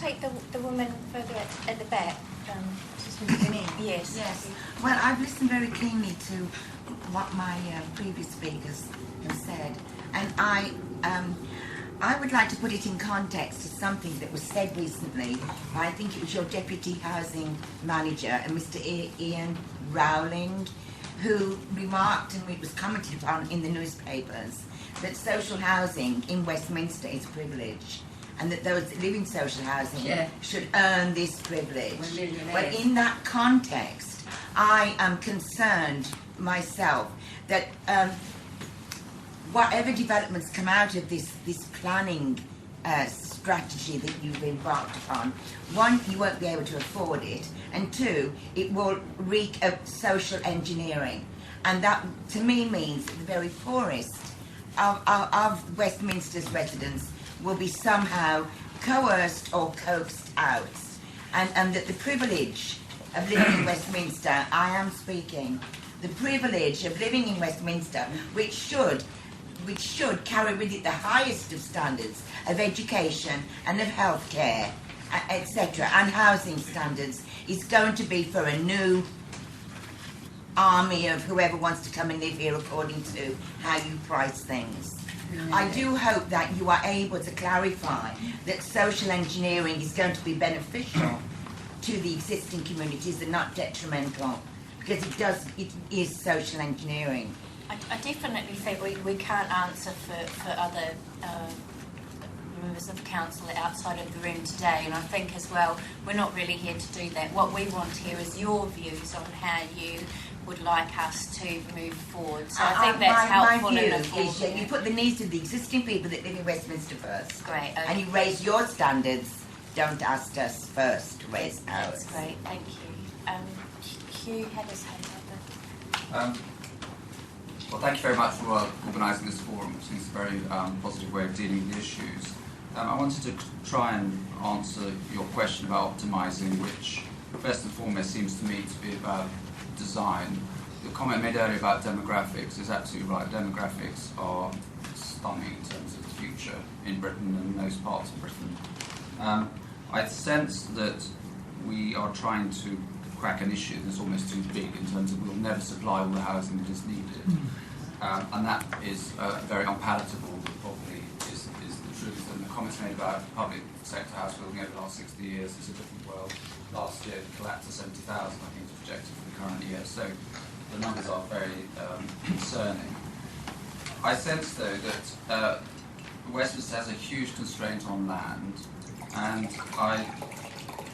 take the woman further at the back? Yes. Yes. Well, I've listened very keenly to what my previous speakers have said, and I would like to put it in context to something that was said recently by, I think it was your Deputy Housing Manager, Mr. Ian Rowling, who remarked, and it was commented upon in the newspapers, that social housing in Westminster is a privilege, and that those that live in social housing should earn this privilege. Well, in that context, I am concerned myself that whatever developments come out of this planning strategy that you've embarked upon, one, you won't be able to afford it, and two, it will reek of social engineering, and that to me means that the very poorest of Westminster's residents will be somehow coerced or coaxed out, and that the privilege of living in Westminster, I am speaking, the privilege of living in Westminster, which should carry with it the highest of standards of education and of healthcare, etc., and housing standards, is going to be for a new army of whoever wants to come and live here according to how you price things. I do hope that you are able to clarify that social engineering is going to be beneficial to the existing communities and not detrimental, because it is social engineering. I definitely think we can't answer for other members of council outside of the room today, and I think as well we're not really here to do that. What we want here is your views on how you would like us to move forward. So I think that's helpful. My view is that you put the needs of the existing people that live in Westminster first. Great. Okay. And you raise your standards. Don't ask us first to raise ours. That's great. Thank you. Hugh had his hand up. Well, thank you very much for organising this forum, which seems a very positive way of dealing with the issues. I wanted to try and answer your question about optimising, which first and foremost seems to me to be about design. The comment made earlier about demographics is absolutely right. Demographics are stunning in terms of the future in Britain and most parts of Britain. I sense that we are trying to crack an issue that's almost too big in terms of we'll never supply all the housing that is needed. And that is very unpalatable, probably is the truth. And the comments made about public sector house building over the last 60 years is a different world. Last year it collapsed to 70,000, I think, is projected for the current year. So the numbers are very concerning. I sense, though, that Westminster has a huge constraint on land, and I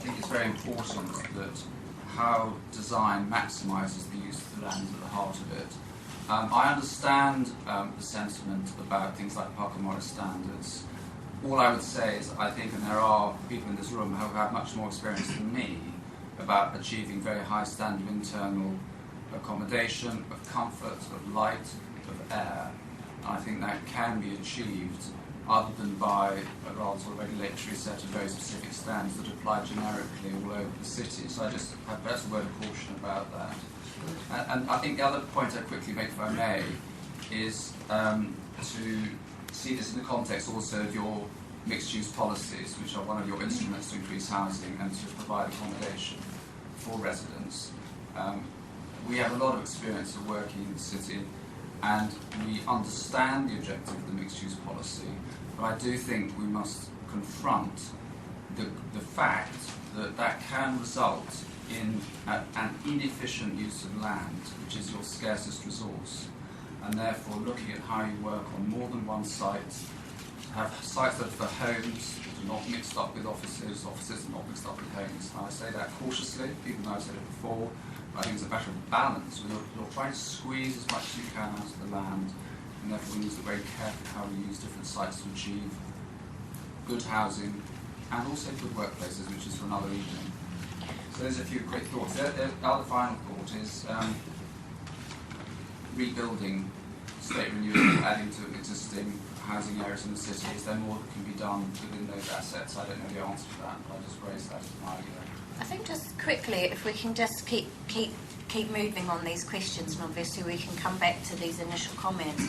think it's very important that how design maximises the use of the land at the heart of it. I understand the sentiment about things like Parker Morris standards. All I would say is I think, and there are people in this room who have much more experience than me about achieving very high standard of internal accommodation, of comfort, of light, of air. And I think that can be achieved other than by a rather sort of regulatory set of very specific standards that apply generically all over the city. So I just have perhaps a word of caution about that. And I think the other point I'd quickly make, if I may, is to see this in the context also of your mixed-use policies, which are one of your instruments to increase housing and to provide accommodation for residents. We have a lot of experience of working in the city, and we understand the objective of the mixed-use policy, but I do think we must confront the fact that that can result in an inefficient use of land, which is your scarcest resource, and therefore looking at how you work on more than one site, have sites that are for homes, that are not mixed up with offices, offices are not mixed up with homes. And I say that cautiously, even though I've said it before. I think it's a matter of balance. You're trying to squeeze as much as you can out of the land, and therefore we need to be very careful how we use different sites to achieve good housing and also good workplaces, which is for another evening. So there's a few quick thoughts. The other final thought is rebuilding, state renewal, adding to existing housing areas in the city. Is there more that can be done within those assets? I don't know the answer to that, but I'll just raise that as an argument. I think just quickly, if we can just keep moving on these questions, and obviously we can come back to these initial comments.